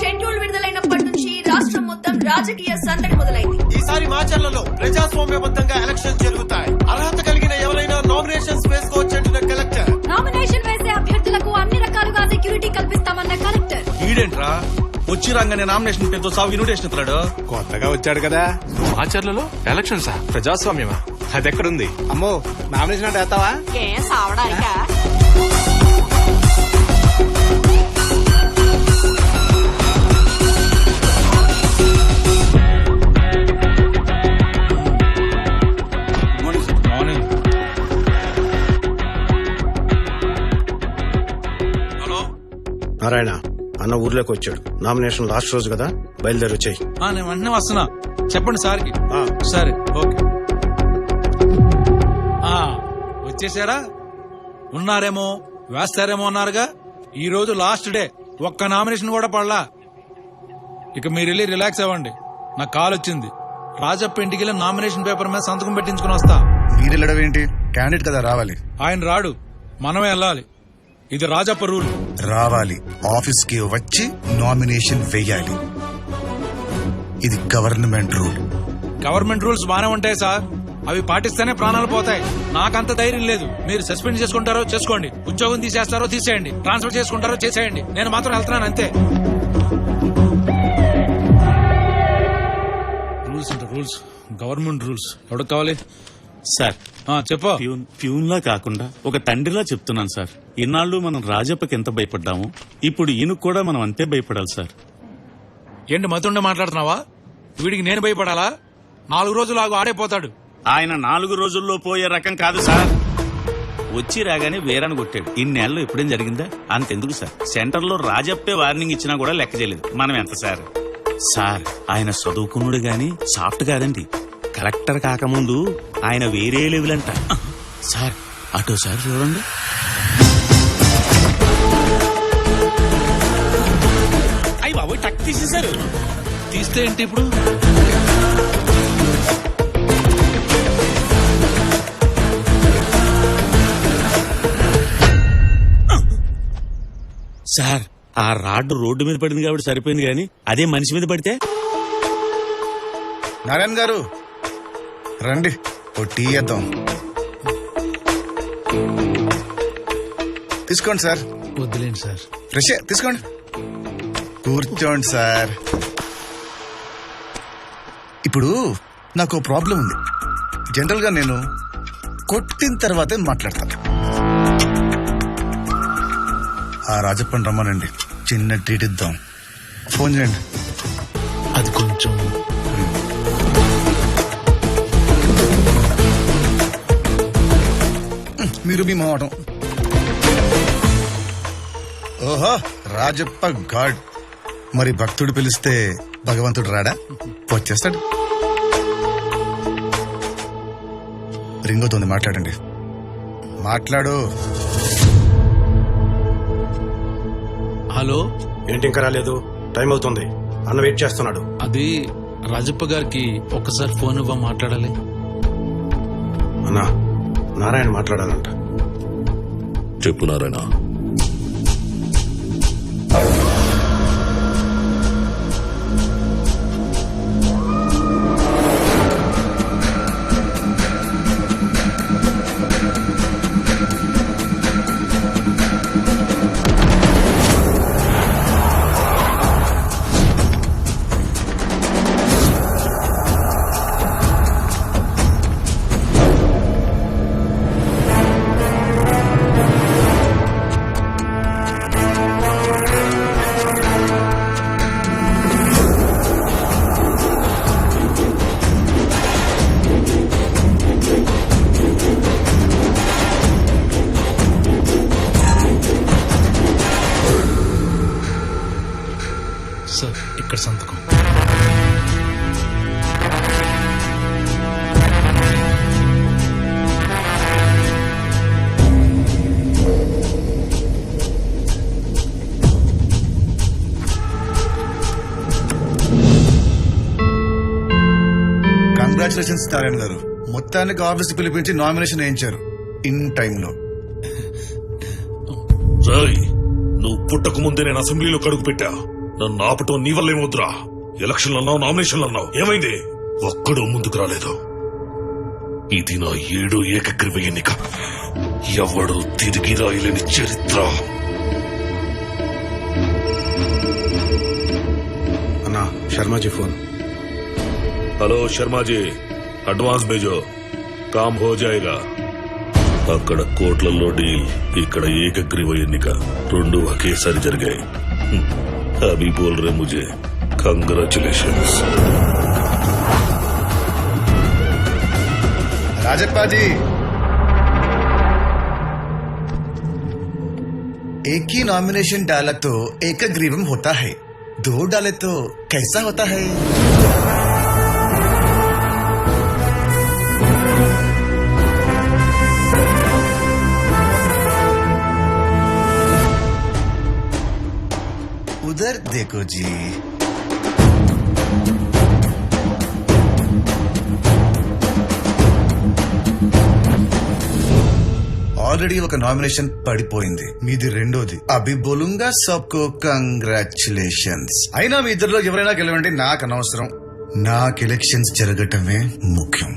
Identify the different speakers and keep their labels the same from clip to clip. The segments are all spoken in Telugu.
Speaker 1: షెడ్యూల్ విడుదలైనప్పటి నుంచి రాష్ట్రం మొత్తం రాజకీయ సందడి మొదలైంది.
Speaker 2: ఈసారి మాచర్లలో ప్రజాస్వామ్యబద్ధంగా ఎలక్షన్ జరుగుతాయి. అర్హత కలిగిన ఎవరైనా నామినేషన్స్ వేసుకోవచ్చంటున్న కలెక్టర్.
Speaker 1: నామినేషన్ వేసే అభ్యర్థులకు అన్ని రకాలుగా సెక్యూరిటీ కల్పిస్తామన్న కలెక్టర్.
Speaker 3: ఈడేంట్రా వచ్చి రాగానే నామినేషన్ పేరుతో సాగు ఇన్విటేషన్ ఇస్తున్నాడు.
Speaker 4: కొత్తగా వచ్చాడు కదా.
Speaker 5: మాచర్లలో ఎలక్షన్సా? ప్రజాస్వామ్యమా? అది ఎక్కడుంది?
Speaker 4: అమ్మో, నామినేషన్ అంటే వేస్తావా?
Speaker 3: హలో
Speaker 6: నారాయణ అన్న ఊర్లోకి వచ్చాడు. నామినేషన్ లాస్ట్ రోజు కదా, బయలుదేరి వచ్చాయి.
Speaker 3: నేను వెంటనే వస్తున్నా. చెప్పండి సార్కి. సరే ఓకే. వచ్చేసారా? ఉన్నారేమో వేస్తారేమో అన్నారుగా. ఈ రోజు లాస్ట్ డే, ఒక్క నామినేషన్ కూడా పడలా. ఇక మీరు వెళ్ళి రిలాక్స్ అవ్వండి. నాకు కాల్ వచ్చింది. రాజప్ప ఇంటికి వెళ్ళి నామినేషన్ పేపర్ మీద సంతకం పెట్టించుకుని వస్తా.
Speaker 4: మీరు వెళ్ళడం ఏంటి? క్యాండిడేట్ కదా రావాలి.
Speaker 3: ఆయన రాడు, మనమే వెళ్ళాలి. ఇది రాజప్ప రూల్.
Speaker 4: రావాలి, ఆఫీస్ కి వచ్చి నామినేషన్ వేయాలి. ఇది గవర్నమెంట్ రూల్.
Speaker 3: గవర్నమెంట్ రూల్స్ బానే ఉంటాయి సార్, అవి పాటిస్తేనే ప్రాణాలు పోతాయి. నాకంత ధైర్యం లేదు. మీరు సస్పెండ్ చేసుకుంటారో చేసుకోండి, ఉద్యోగం తీసేస్తారో తీసేయండి, ట్రాన్స్ఫర్ చేసుకుంటారో చేసేయండి. నేను మాత్రం వెళ్తున్నాను అంతే. రూల్స్ అంటే రూల్స్, గవర్నమెంట్ రూల్స్. ఎవరికి కావాలి
Speaker 7: సార్?
Speaker 3: చెప్పు.
Speaker 7: ప్యూన్ లా కాకుండా ఒక తండ్రిలా చెప్తున్నాను సార్. ఇన్నాళ్ళు మనం రాజప్పకి ఎంత భయపడ్డామో ఇప్పుడు ఈయనకు కూడా మనం అంతే భయపడాలి సార్.
Speaker 3: ఏంటి మతుండే మాట్లాడుతున్నావా? వీడికి నేను భయపడాలా? 4 రోజులు ఆగు, ఆడైపోతాడు.
Speaker 7: ఆయన 4 రోజుల్లో పోయే రకం కాదు సార్. వచ్చి రాగానే వేరని కొట్టాడు. ఇన్నేళ్ళు ఎప్పుడేం జరిగిందా? అంతెందుకు సార్, సెంటర్ లో రాజప్పే వార్నింగ్ ఇచ్చినా కూడా లెక్క చేయలేదు. మనం ఎంత సార్? సార్ ఆయన చదువుకున్నాడు గాని సాఫ్ట్ కాదండి. కలెక్టర్ కాకముందు ఆయన వేరే లెవెల్ అంట. సార్ అటో సార్ చూడండి. అయ్యి బాబోయ్, టక్ తీసేశారు.
Speaker 3: తీస్తే ఏంటి ఇప్పుడు?
Speaker 7: సార్ ఆ రాడ్డు రోడ్డు మీద పడింది కాబట్టి సరిపోయింది, గాని అదే మనిషి మీద పడితే.
Speaker 4: నారాయణ గారు రండి, ఓ టీ ఇద్దాం. తీసుకోండి సార్.
Speaker 3: వద్దులేండి సార్.
Speaker 4: ఫ్రెష్ తీసుకోండి. కూర్చోండి సార్. ఇప్పుడు నాకు ప్రాబ్లం ఉంది. జనరల్ గా నేను కొట్టిన తర్వాతే మాట్లాడతాను. ఆ రాజప్పని రమ్మనండి, చిన్న ట్రీట్ ఇద్దాం. ఫోన్ చేయండి.
Speaker 3: అది కొంచెం
Speaker 4: మీరు మీ మావటం. ఓహో, రాజప్ప గాడ్. మరి భక్తుడు పిలిస్తే భగవంతుడు రాడా? వచ్చేస్తాడు. రింగ్ అవుతుంది, మాట్లాడండి. మాట్లాడు.
Speaker 3: హలో.
Speaker 6: ఏంటి ఇంకా రాలేదు? టైం అవుతుంది, అన్న వెయిట్ చేస్తున్నాడు.
Speaker 3: అది రాజప్ప గారికి ఒక్కసారి ఫోన్ ఇవ్వ, మాట్లాడాలి.
Speaker 6: అన్నా, నారాయణ మాట్లాడాలంట.
Speaker 8: చెప్పు నారాయణ.
Speaker 3: సార్ ఇక్కడ సంతకం.
Speaker 4: కంగ్రాచులేషన్స్ నారాయణ గారు. మొత్తానికి ఆఫీస్ పిలిపించి నామినేషన్ వేయించారు ఇన్ టైంలో.
Speaker 8: రాయ్, నువ్వు పుట్టక ముందే నేను అసెంబ్లీలో కడుగు పెట్టా. నన్ను ఆపటం నీ వల్ల ఏమవుతురా? ఎలక్షన్లు అన్నావు, నామినేషన్లు అన్నావు, ఏమైంది? ఒక్కడూ ముందుకు రాలేదు. ఇది నా 7వ ఏకగ్రీవ ఎన్నిక. ఎవడు తిరిగి రాయలేని చరిత్ర.
Speaker 6: అన్నా Sharmaji phone.
Speaker 8: Hello Sharmaji, advance भेजो, काम हो जाएगा. అక్కడ కోట్లలో డీల్, ఇక్కడ ఏకగ్రీవ ఎన్నిక. రెండు ఒకేసారి జరిగాయి. అభి బోల్ రే ముజే కంగ్రాచులేషన్స్.
Speaker 4: राजप्पा जी, एक ही नॉमिनेशन डाला तो एकग्रीवम होता है, 2 डाले तो कैसा होता है? उधर देखो जी. ఆల్రెడీ ఒక నామినేషన్ పడిపోయింది, మీది రెండోది. అభి బోలుంగా సబ్కో కంగ్రాచులేషన్స్. అయినా మీ ఇద్దరిలో ఎవరైనా గెలవండి, నాకు అనవసరం. నాకు ఎలక్షన్స్ జరగటమే ముఖ్యం.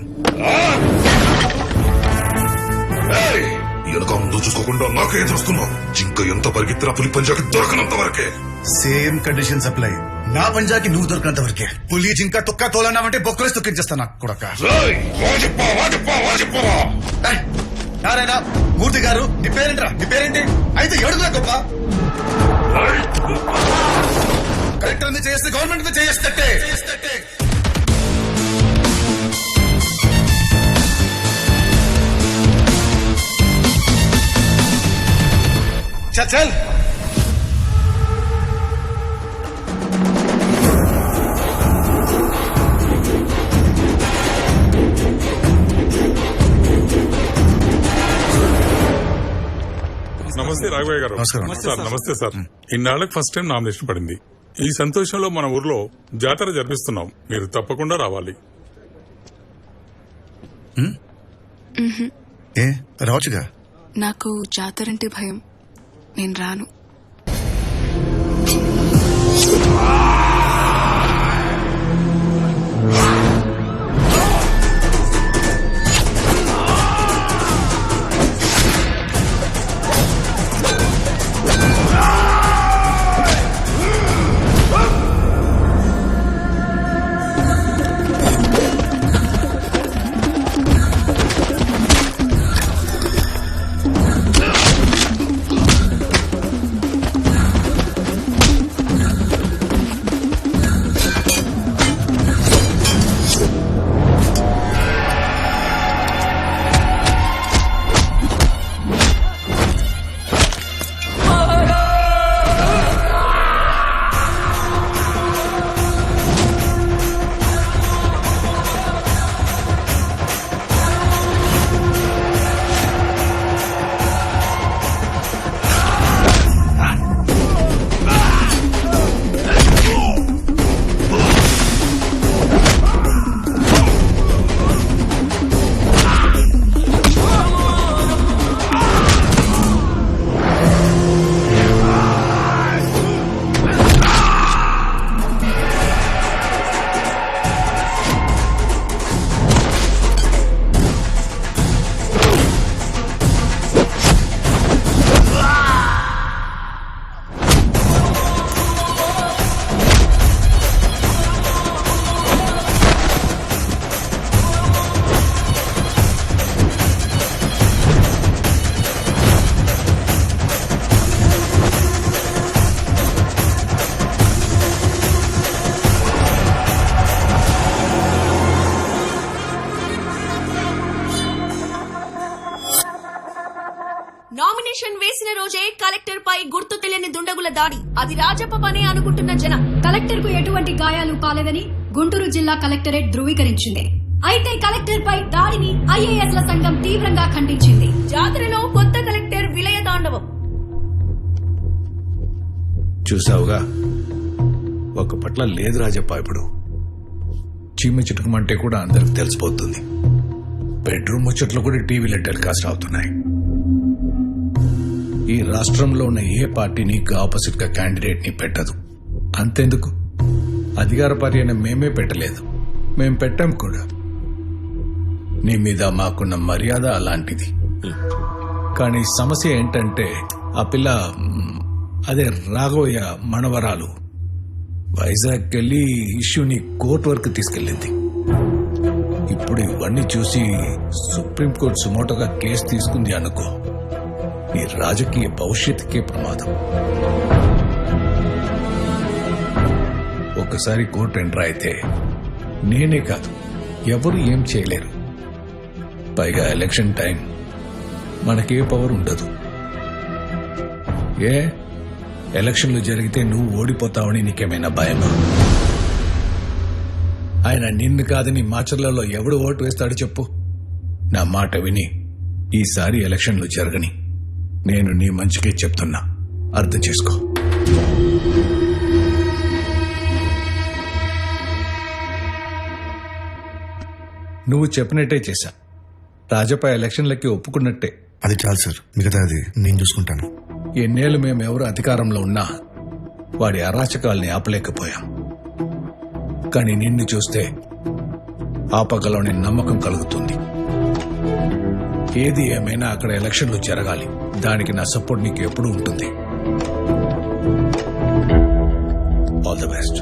Speaker 8: వెనక ముందు చూసుకోకుండా నాకే ఎదురుస్తున్నావు. జింక ఎంత పరిగెత్తినా పులి పంజాకి దొరకనంత వరకే.
Speaker 4: Same conditions apply. నా పంజాకి నువ్వు దొరికినంత వరకే. పులి జింక తొక్క తోలన్నావంటే బొక్కలేసి తొక్కించేస్తా నాకు కొడక. నారాయణ మూర్తి గారు, నీ పేరేంట్రా? నీ పేరేంటి? అయితే ఏడుగురా గొప్ప. కలెక్టర్ మీద చేస్తే గవర్నమెంట్ మీద చేస్తే చల్.
Speaker 9: నమస్తే రాఘవయ్య గారు.
Speaker 4: నమస్కారం.
Speaker 9: సార్ నమస్తే సార్. ఇన్నాళ్ళకి ఫస్ట్ టైం నామినేషన్ పడింది. ఈ సంతోషంలో మన ఊర్లో జాతర జరిపిస్తున్నాం, మీరు తప్పకుండా రావాలి.
Speaker 4: ఏ రావచ్చుగా.
Speaker 10: నాకు జాతరంటే భయం, నేను రాను.
Speaker 1: నామినేషన్ వేసిన రోజే కలెక్టర్ పై గుర్తు తెలియని దుండగుల దాడి. అది రాజప్ప పనే అనుకుంటున్న జనం. కలెక్టర్ కు ఎటువంటి గాయాలు కాలేదని గుంటూరు జిల్లా కలెక్టరేట్ ధృవీకరించింది. అయితే కలెక్టర్ పై దాడిని ఐఏఎస్ల సంఘం తీవ్రంగా ఖండించింది. జాతరలో కొత్త కలెక్టర్ విలయ తాండవం.
Speaker 11: చూసావుగా, ఒక పట్ల లేదు రాజప్ప. ఇప్పుడు చీమ చిటుకమంటే కూడా అందరికి తెలిసిపోతుంది. బెడ్రూమ్ ముచ్చట్లు కూడా టీవీలో టెలికాస్ట్ అవుతున్నాయి. ఈ రాష్ట్రంలో ఉన్న ఏ పార్టీ నీకు ఆపోజిట్ గా క్యాండిడేట్ ని పెట్టదు. అంతెందుకు అధికార పర్యటన మేమే పెట్టలేదు, మేం పెట్టాం కూడా. నీ మీద మాకున్న మర్యాద అలాంటిది. కానీ సమస్య ఏంటంటే ఆ పిల్ల అదే రాఘవయ్య మనవరాలు వైజాగ్ వెళ్ళి ఇష్యూని కోర్టు వరకు తీసుకెళ్ళింది. ఇప్పుడు ఇవన్నీ చూసి సుప్రీంకోర్టు సుమోటోగా కేసు తీసుకుంది అనుకో, నీ రాజకీయ భవిష్యత్తుకే ప్రమాదం. ఒకసారి కోర్టు ఎంటర్ అయితే నేనే కాదు ఎవరు ఏం చేయలేరు. పైగా ఎలక్షన్ టైం, మనకే పవర్ ఉండదు. ఏ ఎలక్షన్లు జరిగితే నువ్వు ఓడిపోతావని నీకేమైనా భయమా? ఆయన నిన్ను కాదని మాచర్లలో ఎవడు ఓటు వేస్తాడు చెప్పు. నా మాట విని ఈసారి ఎలక్షన్లు జరగని. నేను నీ మంచికే చెప్తున్నా, అర్థం చేసుకో. నువ్వు చెప్పినట్టే చేశా. రాజపా ఎలక్షన్లకి ఒప్పుకున్నట్టే.
Speaker 4: అది చాలు సార్, మిగతా అది నేను చూసుకుంటాను.
Speaker 11: ఎన్నేళ్ళు మేమెవరు అధికారంలో ఉన్నా వాడి అరాచకాల్ని ఆపలేకపోయాం. కానీ నిన్ను చూస్తే ఆపగలవని నమ్మకం కలుగుతుంది. ఏది ఏమైనా అక్కడ ఎలక్షన్లు జరగాలి. దానికి నా సపోర్ట్ నీకు ఎప్పుడూ ఉంటుంది. All the best.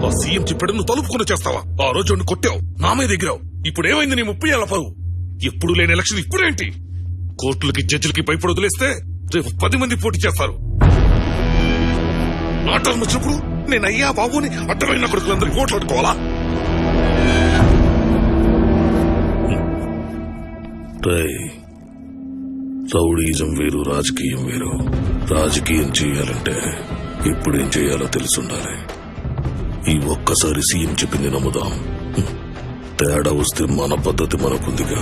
Speaker 8: ఆ సీఎం చెప్పాడు నువ్వు తలుపుకుని చేస్తావా? ఆ రోజు నువ్వు కొట్టావు, నా మీద ఎగిరావు. ఇప్పుడు ఏమైంది నీ 30 ఏళ్ల పరువు? ఎప్పుడు లేని ఎలక్షన్ ఇప్పుడేంటి? కోర్టులకి జడ్జిలకి భయపడి వదిలేస్తే రేపు 10 మంది పోటీ చేస్తారు. నా టర్మ్ వచ్చినప్పుడు నేను అయ్యా బాబుని అడ్డమైన కొడుకులందరికీ ఓట్లు అట్టుకోవాలా? రౌడీజం వేరు, రాజకీయం వేరు. రాజకీయం చేయాలంటే ఇప్పుడేం చేయాలో తెలుసుండాలి. ఈ ఒక్కసారి సీఎం చెప్పింది నమ్ముదాం. తేడా వస్తే మన పద్ధతి మనకుందిగా.